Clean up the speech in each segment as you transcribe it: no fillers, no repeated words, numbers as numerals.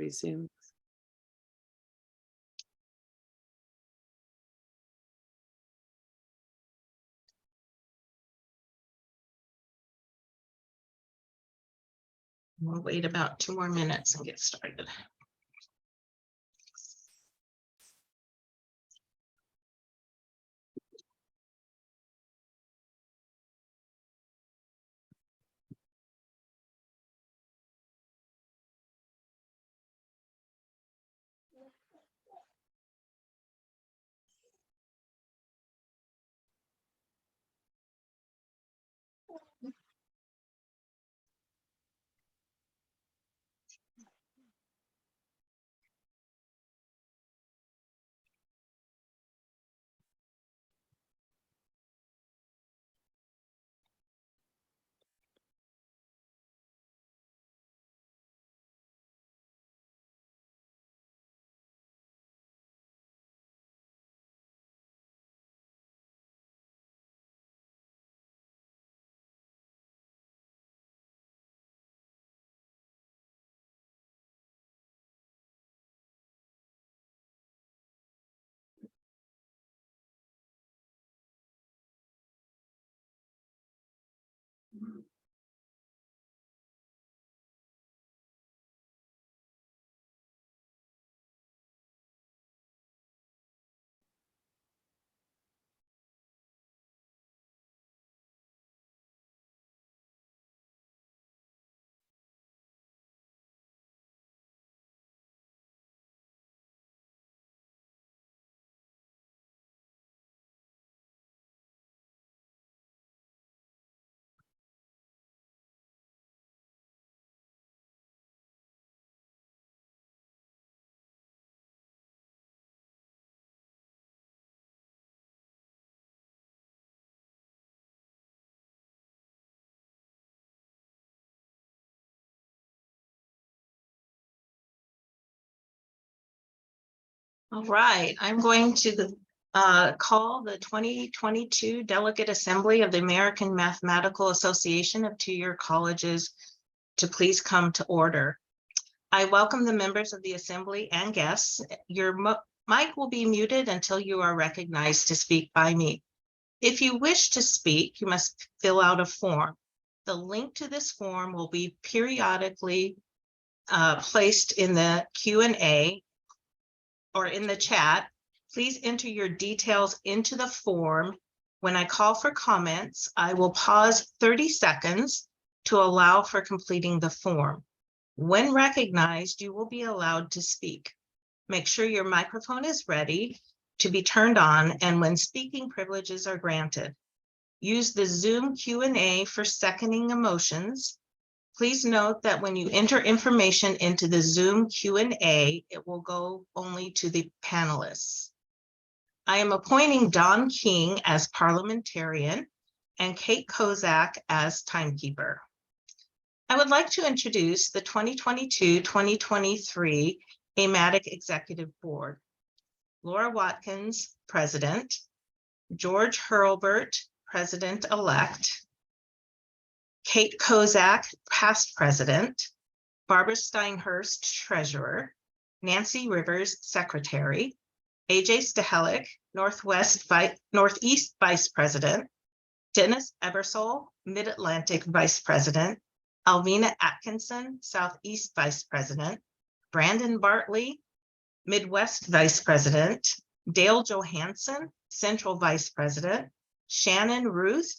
Resume. We'll wait about 2 more minutes and get started. All right, I'm going to call the 2022 Delegate Assembly of the American Mathematical Association of Two-Year Colleges to please come to order. I welcome the members of the Assembly and guests. Your mic will be muted until you are recognized to speak by me. If you wish to speak, you must fill out a form. The link to this form will be periodically placed in the Q&A or in the chat. Please enter your details into the form. When I call for comments, I will pause 30 seconds to allow for completing the form. When recognized, you will be allowed to speak. Make sure your microphone is ready to be turned on, and when speaking, privileges are granted. Use the Zoom Q&A for seconding emotions. Please note that when you enter information into the Zoom Q&A, it will go only to the panelists. I am appointing Don King as parliamentarian and Kate Kozak as timekeeper. I would like to introduce the 2022-2023 AMATYC Executive Board. Laura Watkins, President. George Hurlbert, President-elect. Kate Kozak, past president. Barbara Steinhurst, treasurer. Nancy Rivers, secretary. AJ Stahelic, Northeast vice president. Dennis Ebersole, Mid-Atlantic vice president. Alvina Atkinson, Southeast vice president. Brandon Bartley, Midwest vice president. Dale Johansson, Central vice president. Shannon Ruth,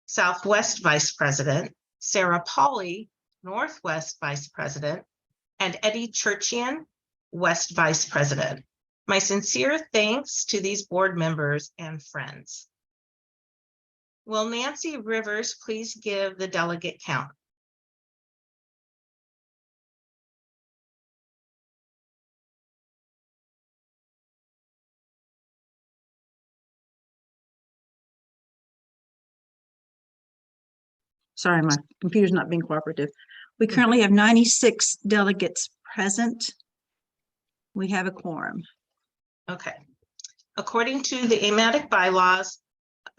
Southwest vice president. Sarah Pauley, Northwest vice president. And Eddie Churchian, West vice president. My sincere thanks to these board members and friends. Will Nancy Rivers please give the delegate count? Sorry, my computer's not being cooperative. We currently have 96 delegates present. We have a quorum. Okay. According to the AMATYC bylaws,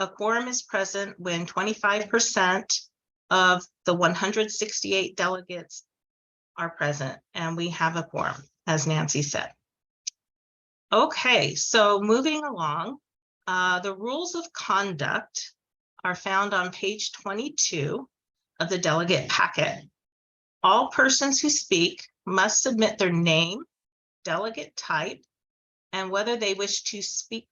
a quorum is present when 25% of the 168 delegates are present, and we have a quorum, as Nancy said. Okay, so moving along, the rules of conduct are found on page 22 of the delegate packet. All persons who speak must submit their name, delegate type, and whether they wish to speak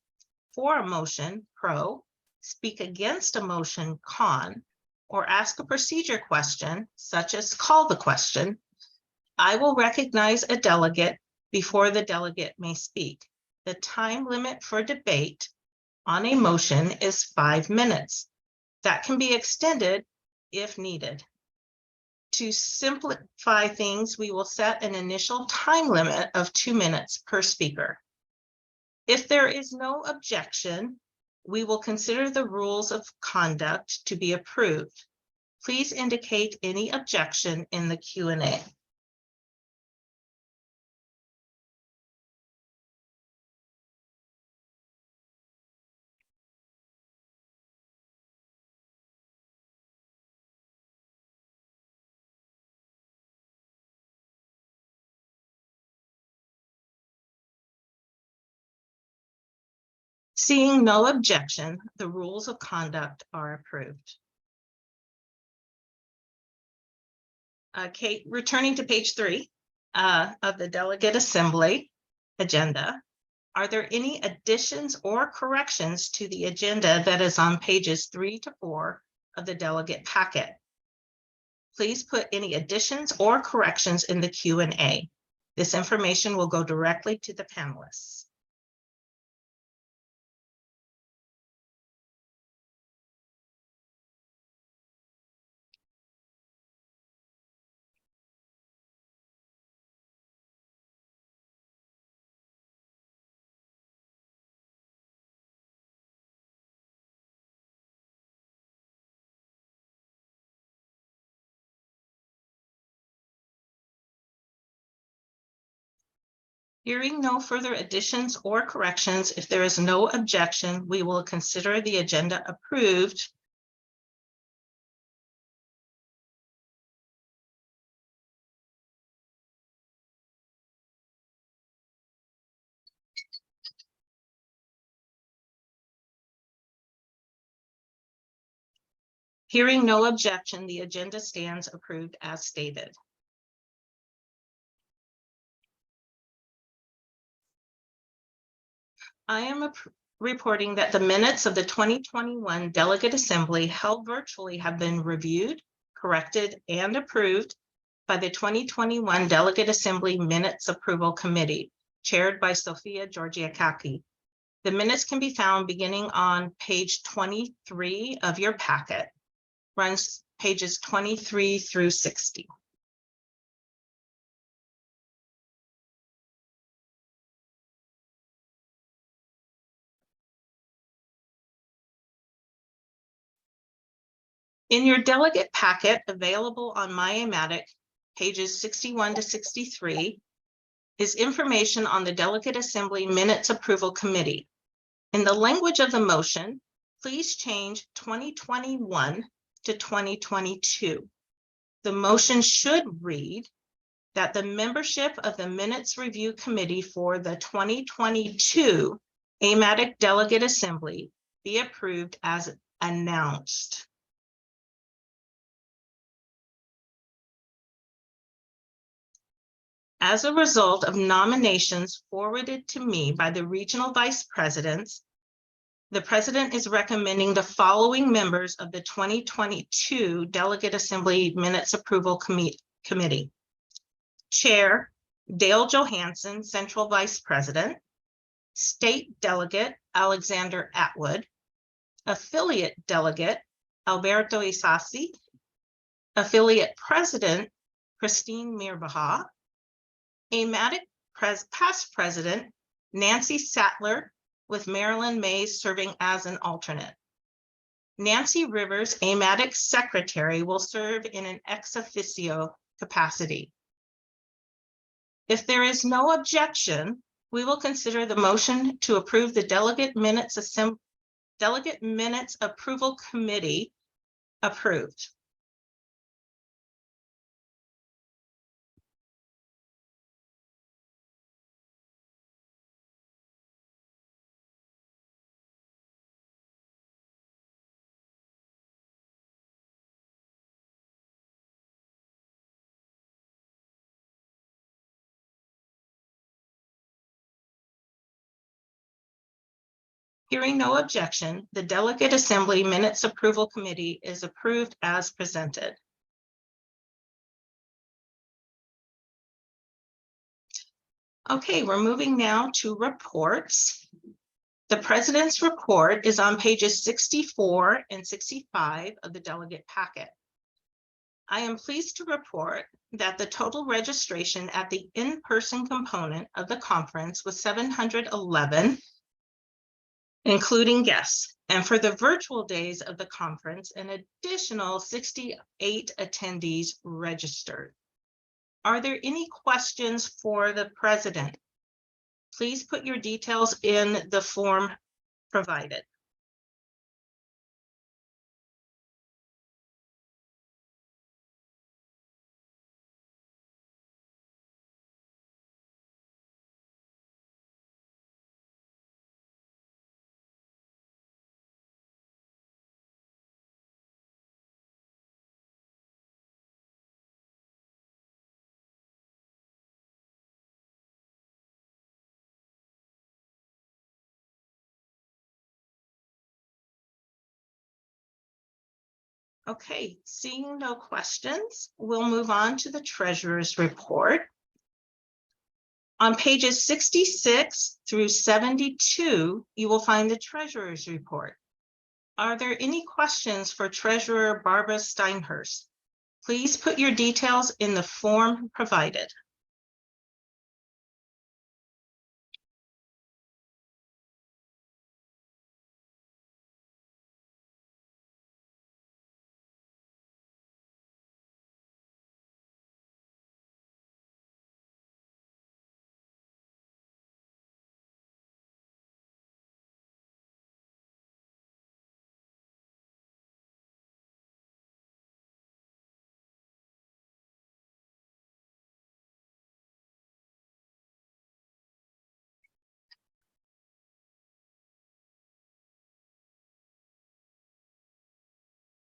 for a motion, pro, speak against a motion, con, or ask a procedure question, such as call the question. I will recognize a delegate before the delegate may speak. The time limit for debate on a motion is 5 minutes. That can be extended if needed. To simplify things, we will set an initial time limit of 2 minutes per speaker. If there is no objection, we will consider the rules of conduct to be approved. Please indicate any objection in the Q&A. Seeing no objection, the rules of conduct are approved. Kate, returning to page 3 of the delegate assembly agenda, are there any additions or corrections to the agenda that is on pages 3 to 4 of the delegate packet? Please put any additions or corrections in the Q&A. This information will go directly to the panelists. Hearing no further additions or corrections, if there is no objection, we will consider the agenda approved. Hearing no objection, the agenda stands approved as stated. I am reporting that the minutes of the 2021 Delegate Assembly held virtually have been reviewed, corrected, and approved by the 2021 Delegate Assembly Minutes Approval Committee, chaired by Sophia Georgiakaki. The minutes can be found beginning on page 23 of your packet, runs pages 23 through 60. In your delegate packet available on my AMATYC, pages 61 to 63, is information on the Delegate Assembly Minutes Approval Committee. In the language of the motion, please change 2021 to 2022. The motion should read that the membership of the Minutes Review Committee for the 2022 AMATYC Delegate Assembly be approved as announced. As a result of nominations forwarded to me by the regional vice presidents, the president is recommending the following members of the 2022 Delegate Assembly Minutes Approval Committee. Chair, Dale Johansson, Central Vice President. State Delegate, Alexander Atwood. Affiliate Delegate, Alberto Isasi. Affiliate President, Christine Mirbaha. AMATYC past president, Nancy Sattler, with Marilyn Mays serving as an alternate. Nancy Rivers, AMATYC secretary, will serve in an ex officio capacity. If there is no objection, we will consider the motion to approve the Delegate Minutes Approval Committee approved. Hearing no objection, the Delegate Assembly Minutes Approval Committee is approved as presented. Okay, we're moving now to reports. The President's report is on pages 64 and 65 of the delegate packet. I am pleased to report that the total registration at the in-person component of the conference was 711, including guests. And for the virtual days of the conference, an additional 68 attendees registered. Are there any questions for the President? Please put your details in the form provided. Okay, seeing no questions, we'll move on to the Treasurer's report. On pages 66 through 72, you will find the Treasurer's report. Are there any questions for Treasurer Barbara Steinhurst? Please put your details in the form provided.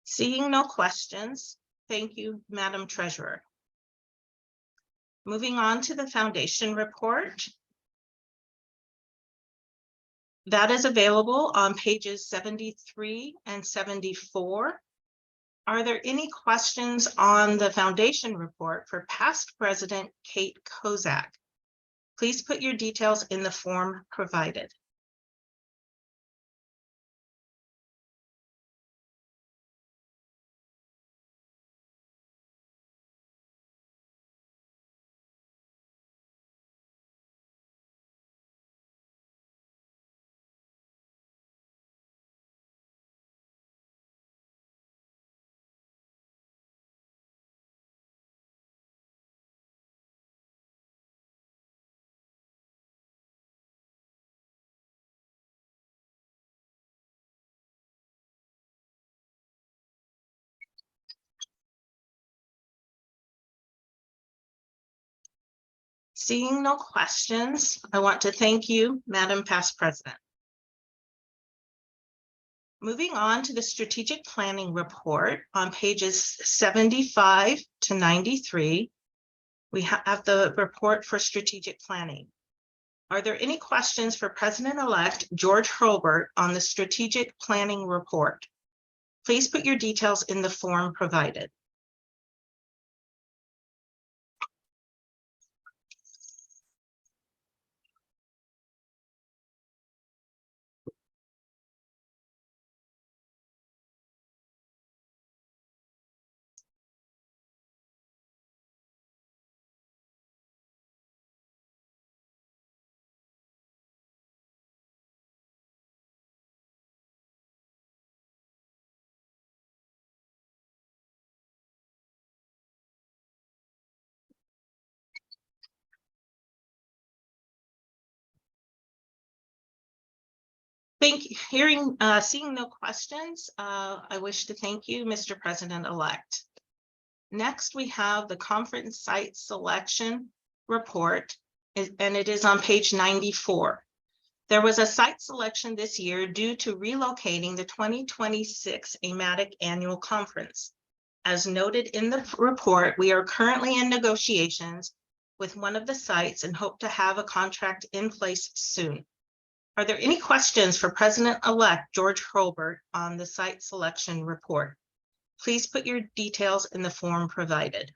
Seeing no questions, thank you, Madam Treasurer. Moving on to the Foundation report. That is available on pages 73 and 74. Are there any questions on the Foundation report for past President Kate Kozak? Please put your details in the form provided. Seeing no questions, I want to thank you, Madam Past President. Moving on to the Strategic Planning Report on pages 75 to 93, we have the report for strategic planning. Are there any questions for President-elect George Hurlbert on the Strategic Planning Report? Please put your details in the form provided. Thank you. Seeing no questions, I wish to thank you, Mr. President-elect. Next, we have the conference site selection report, and it is on page 94. There was a site selection this year due to relocating the 2026 AMATYC Annual Conference. As noted in the report, we are currently in negotiations with one of the sites and hope to have a contract in place soon. Are there any questions for President-elect George Hurlbert on the site selection report? Please put your details in the form provided.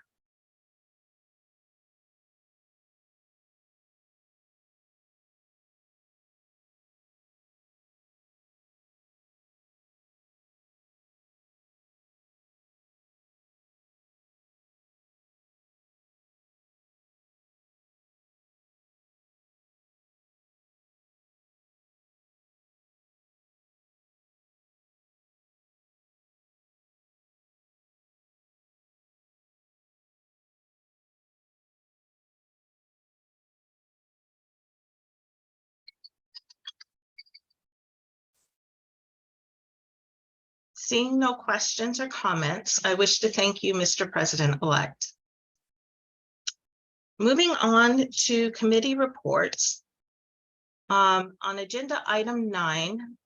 Seeing no questions or comments, I wish to thank you, Mr. President-elect. Moving on to committee reports. On agenda item 9,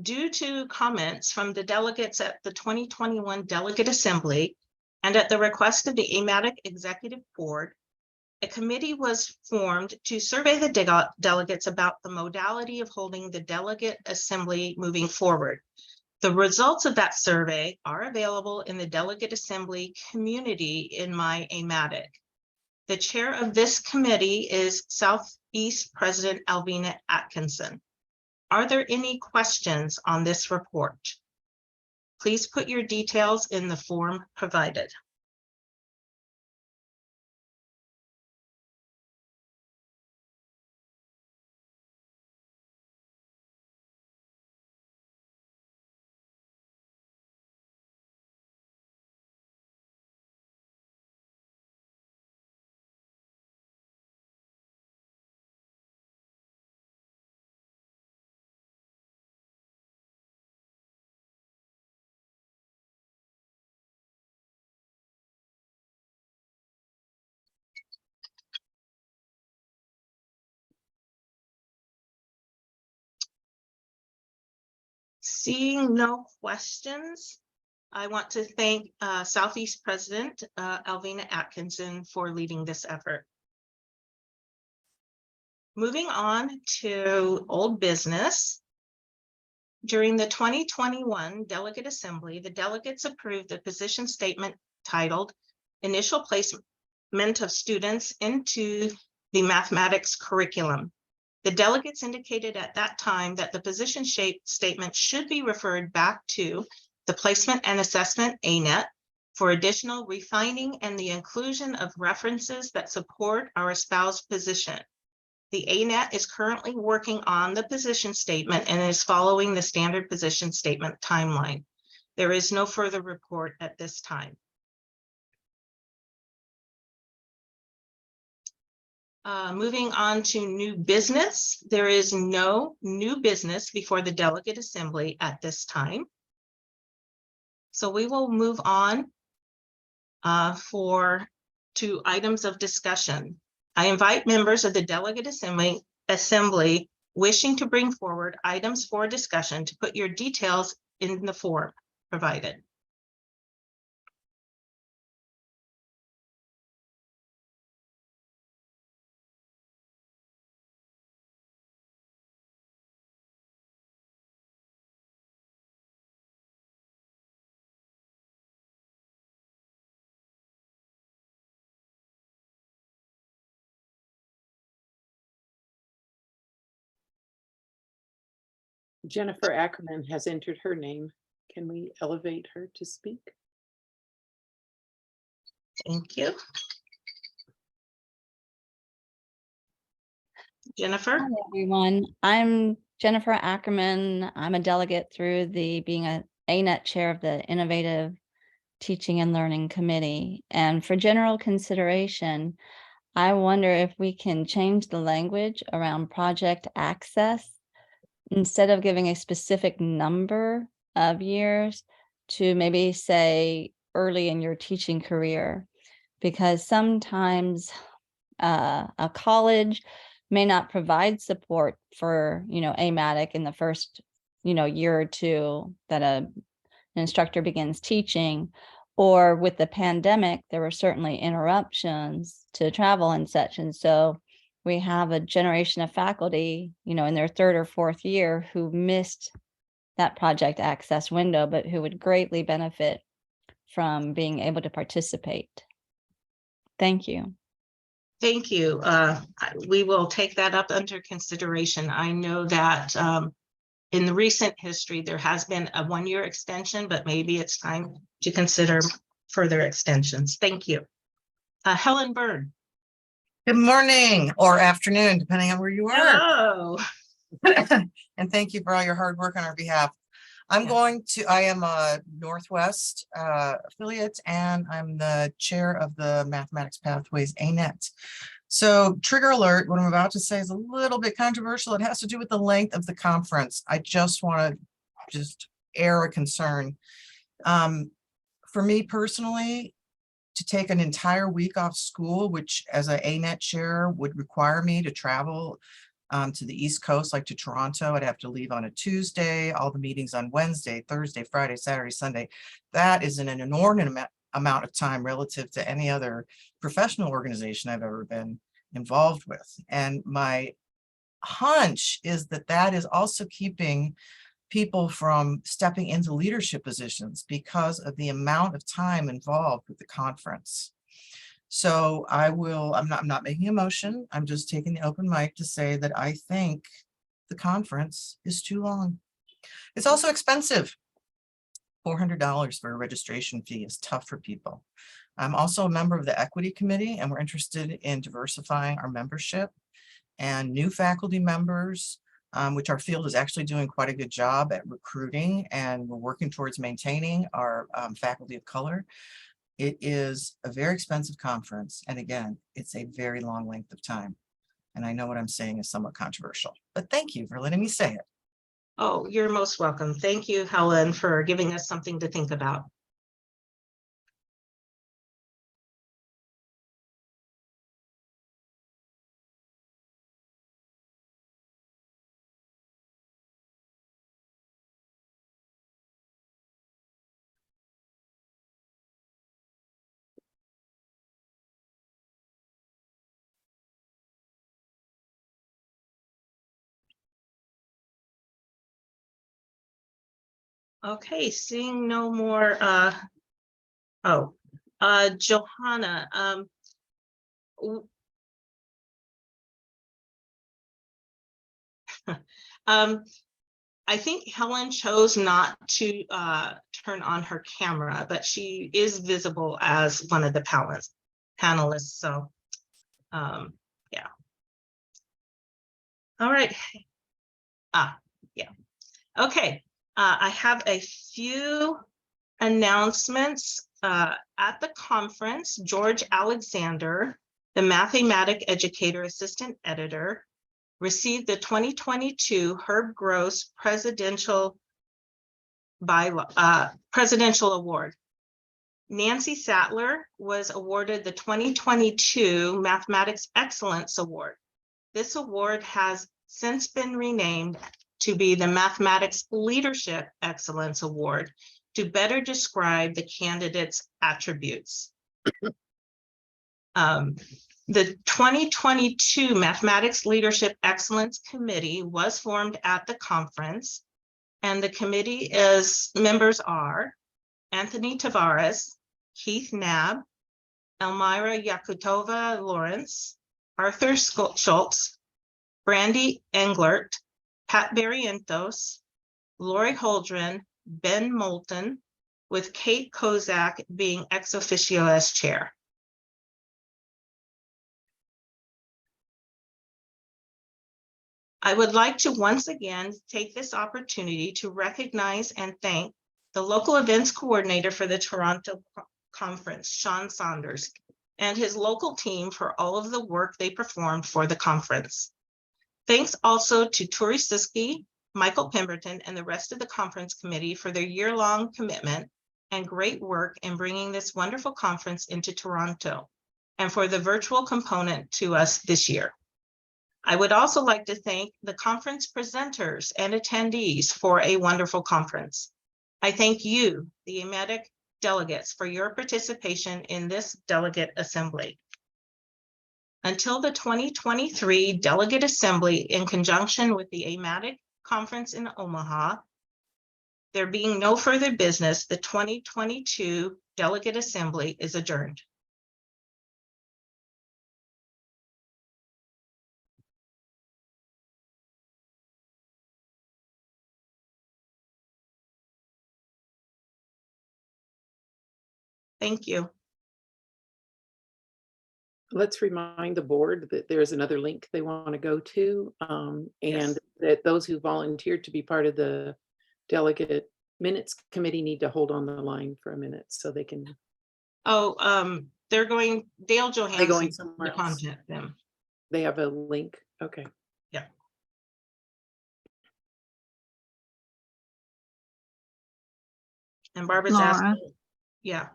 due to comments from the delegates at the 2021 Delegate Assembly and at the request of the AMATYC Executive Board, a committee was formed to survey the delegates about the modality of holding the Delegate Assembly moving forward. The results of that survey are available in the Delegate Assembly community in my AMATYC. The chair of this committee is Southeast President Alvina Atkinson. Are there any questions on this report? Please put your details in the form provided. Seeing no questions, I want to thank Southeast President Alvina Atkinson for leading this effort. Moving on to old business. During the 2021 Delegate Assembly, the delegates approved the position statement titled Initial Placement of Students into the Mathematics Curriculum. The delegates indicated at that time that the position statement should be referred back to the Placement and Assessment ANET for additional refining and the inclusion of references that support our espoused position. The ANET is currently working on the position statement and is following the standard position statement timeline. There is no further report at this time. Moving on to new business, there is no new business before the Delegate Assembly at this time. So we will move on to items of discussion. I invite members of the Delegate Assembly wishing to bring forward items for discussion to put your details in the form provided. Jennifer Ackerman has entered her name. Can we elevate her to speak? Thank you. Jennifer? Hi, everyone. I'm Jennifer Ackerman. I'm a delegate through being a ANET chair of the Innovative Teaching and Learning Committee. And for general consideration, I wonder if we can change the language around project access instead of giving a specific number of years to maybe say early in your teaching career, because sometimes a college may not provide support for, AMATYC in the first, year or two that an instructor begins teaching, or with the pandemic, there were certainly interruptions to travel and such. And so we have a generation of faculty, in their third or fourth year who missed that project access window, but who would greatly benefit from being able to participate. Thank you. Thank you. We will take that up under consideration. I know that in the recent history, there has been a one-year extension, but maybe it's time to consider further extensions. Thank you. Helen Byrne. Good morning or afternoon, depending on where you are. Hello. And thank you for all your hard work on our behalf. I am a Northwest affiliate, and I'm the chair of the Mathematics Pathways ANET. So trigger alert, what I'm about to say is a little bit controversial. It has to do with the length of the conference. I just want to air a concern. For me personally, to take an entire week off school, which as an ANET chair would require me to travel to the East Coast, like to Toronto. I'd have to leave on a Tuesday, all the meetings on Wednesday, Thursday, Friday, Saturday, Sunday. That is an inordinate amount of time relative to any other professional organization I've ever been involved with. And my hunch is that that is also keeping people from stepping into leadership positions because of the amount of time involved with the conference. So I'm not making a motion. I'm just taking the open mic to say that I think the conference is too long. It's also expensive. $400 for a registration fee is tough for people. I'm also a member of the equity committee, and we're interested in diversifying our membership and new faculty members, which our field is actually doing quite a good job at recruiting, and we're working towards maintaining our faculty of color. It is a very expensive conference. And again, it's a very long length of time. And I know what I'm saying is somewhat controversial, but thank you for letting me say it. Oh, you're most welcome. Thank you, Helen, for giving us something to think about. Okay, seeing no more, Johanna, I think Helen chose not to turn on her camera, but she is visible as one of the panelists. So, yeah. All right. Yeah. Okay. I have a few announcements. At the conference, George Alexander, the Mathematic Educator Assistant Editor, received the 2022 Herb Gross Presidential Award. Nancy Sattler was awarded the 2022 Mathematics Excellence Award. This award has since been renamed to be the Mathematics Leadership Excellence Award to better describe the candidate's attributes. The 2022 Mathematics Leadership Excellence Committee was formed at the conference, and the committee members are Anthony Tavares, Keith Knabb, Elmira Yakutova Lawrence, Arthur Schultz, Brandy Englert, Pat Barrientos, Lori Holdren, Ben Moulton, with Kate Kozak being ex officio as chair. I would like to once again take this opportunity to recognize and thank the local events coordinator for the Toronto conference, Sean Saunders, and his local team for all of the work they performed for the conference. Thanks also to Tori Siski, Michael Pemberton, and the rest of the conference committee for their year-long commitment and great work in bringing this wonderful conference into Toronto, and for the virtual component to us this year. I would also like to thank the conference presenters and attendees for a wonderful conference. I thank you, the AMATYC delegates, for your participation in this delegate assembly. until the 2023 Delegate Assembly in conjunction with the AMATYC Conference in Omaha. There being no further business, the 2022 Delegate Assembly is adjourned. Thank you. Let's remind the board that there's another link they want to go to, and Yes. that those who volunteered to be part of the delegate minutes committee need to hold on the line for a minute so they can, Oh, they're going, Dale they're Johansson going to somewhere else. contact them. They have a link. Okay. And Barbara's Laura. asking, yeah.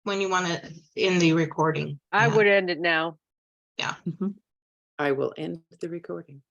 When you want to end the recording. I Yeah. would end it now. Mhm. I will end the recording.